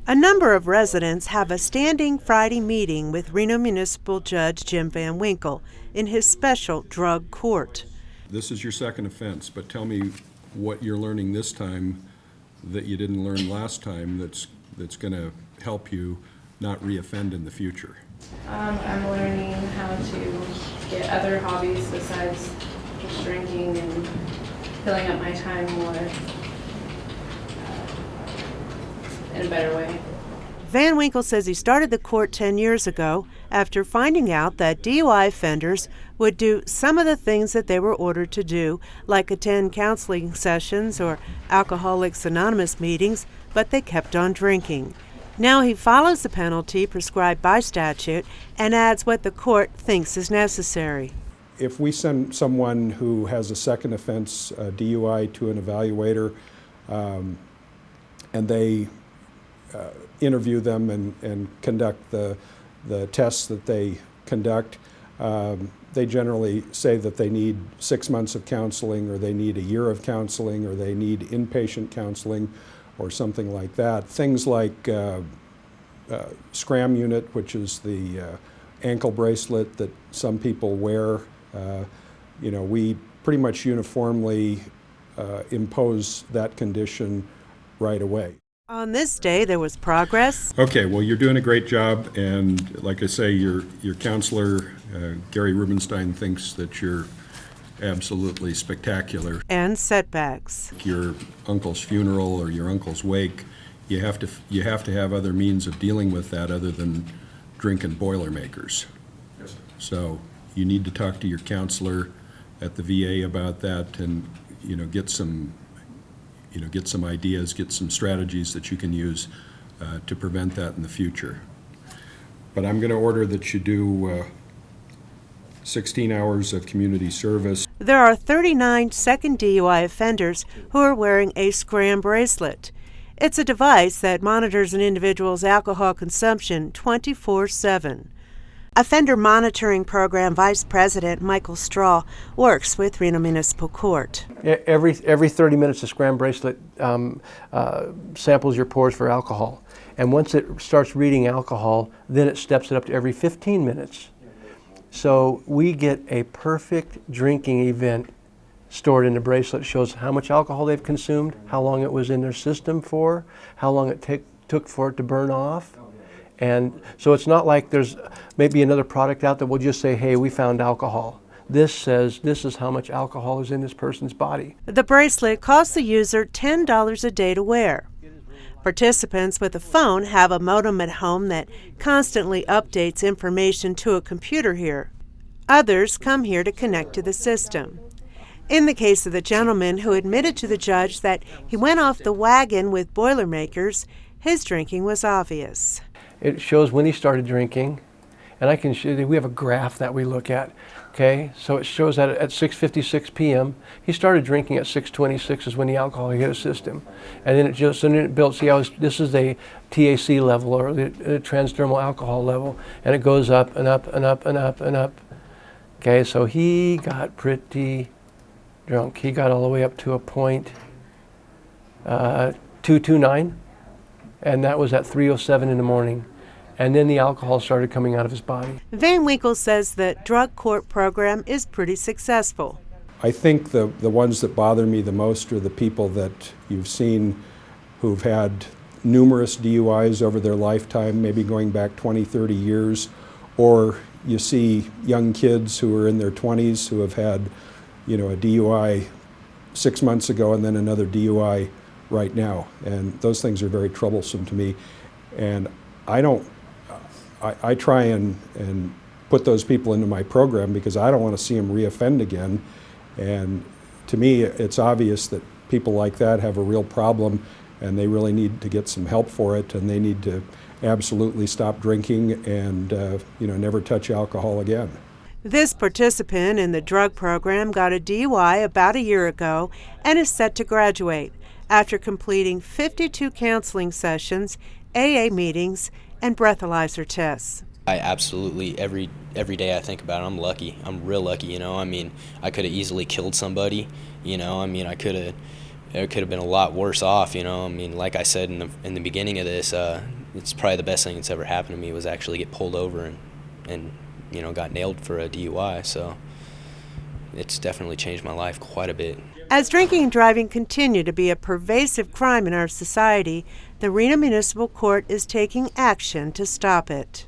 A number of residents have a standing Friday meeting with Reno Municipal Judge Jim Van Winkle in his special drug court. This is your second offense, but tell me what you're learning this time that you didn't learn last time that's going to help you not reoffend in the future. I'm learning how to get other hobbies besides just drinking and filling up my time more in a better way. Van Winkle says he started the court 10 years ago after finding out that DUI offenders would do some of the things that they were ordered to do, like attend counseling sessions or Alcoholics Anonymous meetings, but they kept on drinking. Now he follows the penalty prescribed by statute and adds what the court thinks is necessary. If we send someone who has a second offense, DUI, to an evaluator, and they interview them and conduct the tests that they conduct, they generally say that they need 6 months of counseling, or they need a year of counseling, or they need inpatient counseling, or something like that. Things like scram unit, which is the ankle bracelet that some people wear. We pretty much uniformly impose that condition right away. On this day, there was progress. Okay, well, you're doing a great job, and like I say, your counselor, Gary Rubenstein, thinks that you're absolutely spectacular. And setbacks. Your uncle's funeral or your uncle's wake, you have to have other means of dealing with that other than drinking Boilermakers. Yes. So you need to talk to your counselor at the VA about that, and get some ideas, get some strategies that you can use to prevent that in the future. But I'm going to order that you do 16 hours of community service. There are 39 second DUI offenders who are wearing a scram bracelet. It's a device that monitors an individual's alcohol consumption 24/7. Offender Monitoring Program Vice President Michael Straw works with Reno Municipal Court. Every 30 minutes, the scram bracelet samples your pores for alcohol. And once it starts reading alcohol, then it steps it up to every 15 minutes. So we get a perfect drinking event stored in the bracelet. It shows how much alcohol they've consumed, how long it was in their system for, how long it took for it to burn off. And so it's not like there's maybe another product out that will just say, hey, we found alcohol. This says this is how much alcohol is in this person's body. The bracelet costs the user $10 a day to wear. Participants with a phone have a modem at home that constantly updates information to a computer here. Others come here to connect to the system. In the case of the gentleman who admitted to the judge that he went off the wagon with Boilermakers, his drinking was obvious. It shows when he started drinking, and I can show you, we have a graph that we look at. Okay, so it shows that at 6:56 p.m. he started drinking at 6:26 is when the alcohol hit his system, and then it built. See how this is the TAC level, or the transdermal alcohol level, and it goes up and up and up and up and up. Okay, so he got pretty drunk. He got all the way up to a point 229, and that was at 3:07 in the morning. And then the alcohol started coming out of his body. Van Winkle says the drug court program is pretty successful. I think the ones that bother me the most are the people that you've seen who've had numerous DUIs over their lifetime, maybe going back 20, 30 years, or you see young kids who are in their 20s who have had, a DUI 6 months ago and then another DUI right now. And those things are very troublesome to me. And I try and put those people into my program because I don't want to see them reoffend again. And to me, it's obvious that people like that have a real problem, and they really need to get some help for it, and they need to absolutely stop drinking and never touch alcohol again. This participant in the drug program got a DUI about a year ago and is set to graduate after completing 52 counseling sessions, AA meetings, and breathalyzer tests. I absolutely, every day I think about it, I'm lucky. I'm real lucky, I could have easily killed somebody, I could have it could have been a lot worse off, you know. I mean, like I said in the beginning of this, it's probably the best thing that's ever happened to me was actually get pulled over and you know, got nailed for a DUI. So it's definitely changed my life quite a bit. As drinking and driving continue to be a pervasive crime in our society, the Reno Municipal Court is taking action to stop it.